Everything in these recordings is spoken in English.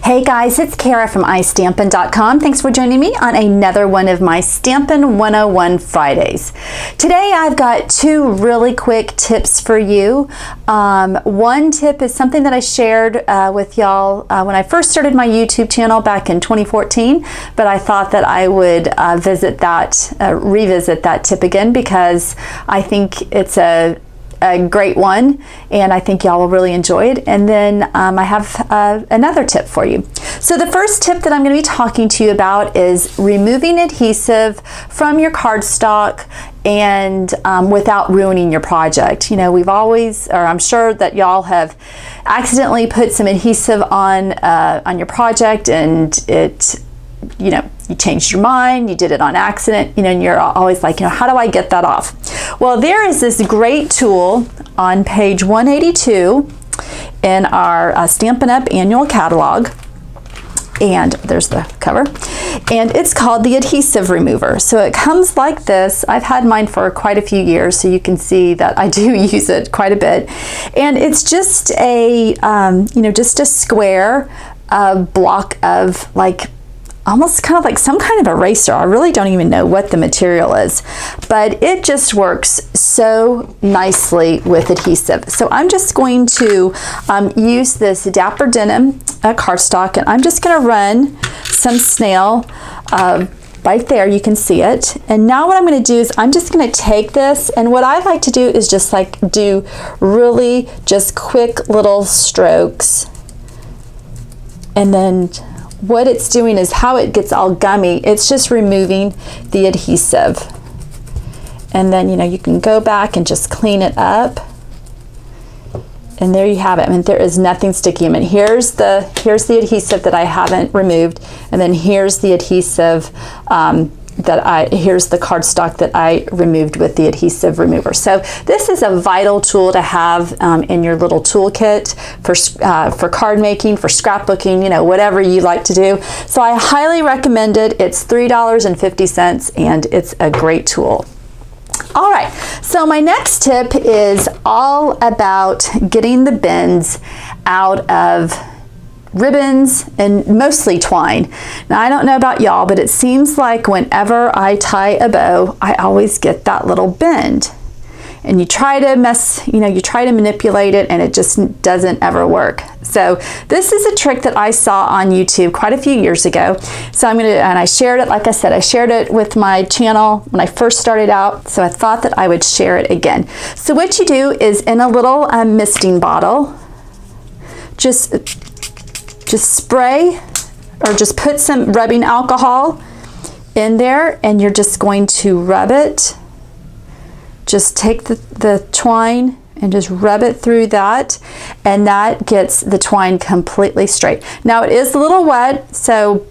Hey guys, it's Kara from iStampin.com. Thanks for joining me on another one of my Stampin' 101 Fridays. Today I've got two really quick tips for you. One tip is something that I shared with y'all when I first started my YouTube channel back in 2014, but I thought that I would revisit that tip again because I think it's a great one, and I think y'all will really enjoy it. And then I have another tip for you. So the first tip that I'm going to be talking to you about is removing adhesive from your cardstock and without ruining your project. You know, we've always, or I'm sure that y'all have accidentally put some adhesive on your project, and it, you know, you changed your mind, you did it on accident, you know, and you're always like, you know, how do I get that off? Well, there is this great tool on page 182 in our Stampin' Up! Annual Catalog, and there's the cover, and it's called the Adhesive Remover. So it comes like this. I've had mine for quite a few years, so you can see that I do use it quite a bit. And it's just a, you know, just a square block of like, almost kind of like some kind of eraser. I really don't even know what the material is, but it just works so nicely with adhesive. So I'm just going to use this Dapper Denim cardstock, and I'm just going to run some snail right there. You can see it. And now what I'm going to do is I'm just going to take this, and what I like to do is just like do really just quick little strokes, and then what it's doing is how it gets all gummy, it's just removing the adhesive. And then, you know, you can go back and just clean it up. And there you have it. I mean, there is nothing sticky. I mean, here's the adhesive that I haven't removed, and then here's the adhesive here's the cardstock that I removed with the adhesive remover. So this is a vital tool to have in your little toolkit for card making, for scrapbooking, you know, whatever you like to do. So I highly recommend it. It's $3.50, and it's a great tool. All right, so my next tip is all about getting the bends out of ribbons and mostly twine. Now I don't know about y'all, but it seems like whenever I tie a bow, I always get that little bend. And you try to manipulate it, and it just doesn't ever work. So this is a trick that I saw on YouTube quite a few years ago. So and I shared it, like I said, I shared it with my channel when I first started out, so I thought that I would share it again. So what you do is in a little misting bottle, just spray or just put some rubbing alcohol in there, and you're just going to rub it. Just take the twine and just rub it through that, and that gets the twine completely straight. Now it is a little wet,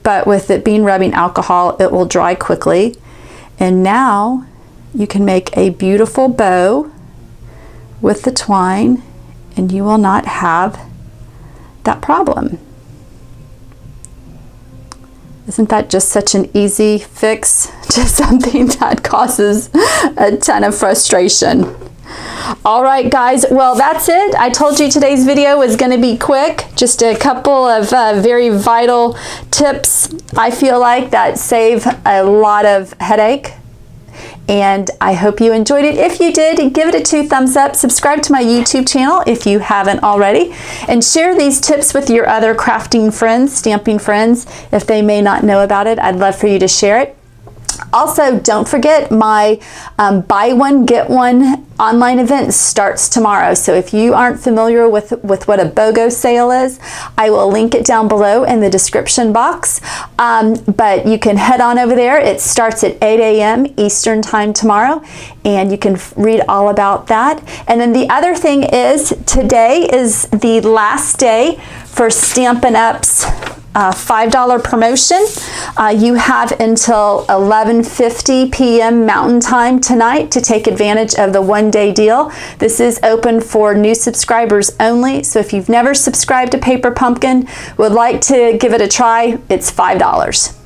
but with it being rubbing alcohol, it will dry quickly. And now you can make a beautiful bow with the twine, and you will not have that problem. Isn't that just such an easy fix to something that causes a ton of frustration? All right, guys, well, that's it. I told you today's video was going to be quick. Just a couple of very vital tips, I feel like, that save a lot of headache. And I hope you enjoyed it. If you did, give it a 2 thumbs up. Subscribe to my YouTube channel if you haven't already. And share these tips with your other crafting friends, stamping friends, if they may not know about it. I'd love for you to share it. Also, don't forget my buy one, get one online event starts tomorrow. So if you aren't familiar with what a BOGO sale is, I will link it down below in the description box. But you can head on over there. It starts at 8 a.m. Eastern time tomorrow, and you can read all about that. And then the other thing is, today is the last day for Stampin' Up's $5 promotion. You have until 11:50 p.m. Mountain Time tonight to take advantage of the one-day deal. This is open for new subscribers only, so if you've never subscribed to Paper Pumpkin, would like to give it a try, it's $5.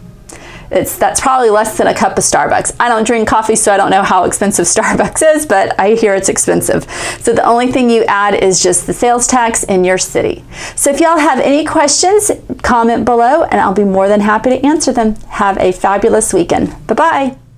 That's probably less than a cup of Starbucks. I don't drink coffee, so I don't know how expensive Starbucks is, but I hear it's expensive. So the only thing you add is just the sales tax in your city. So if y'all have any questions, comment below and I'll be more than happy to answer them. Have a fabulous weekend. Bye-bye.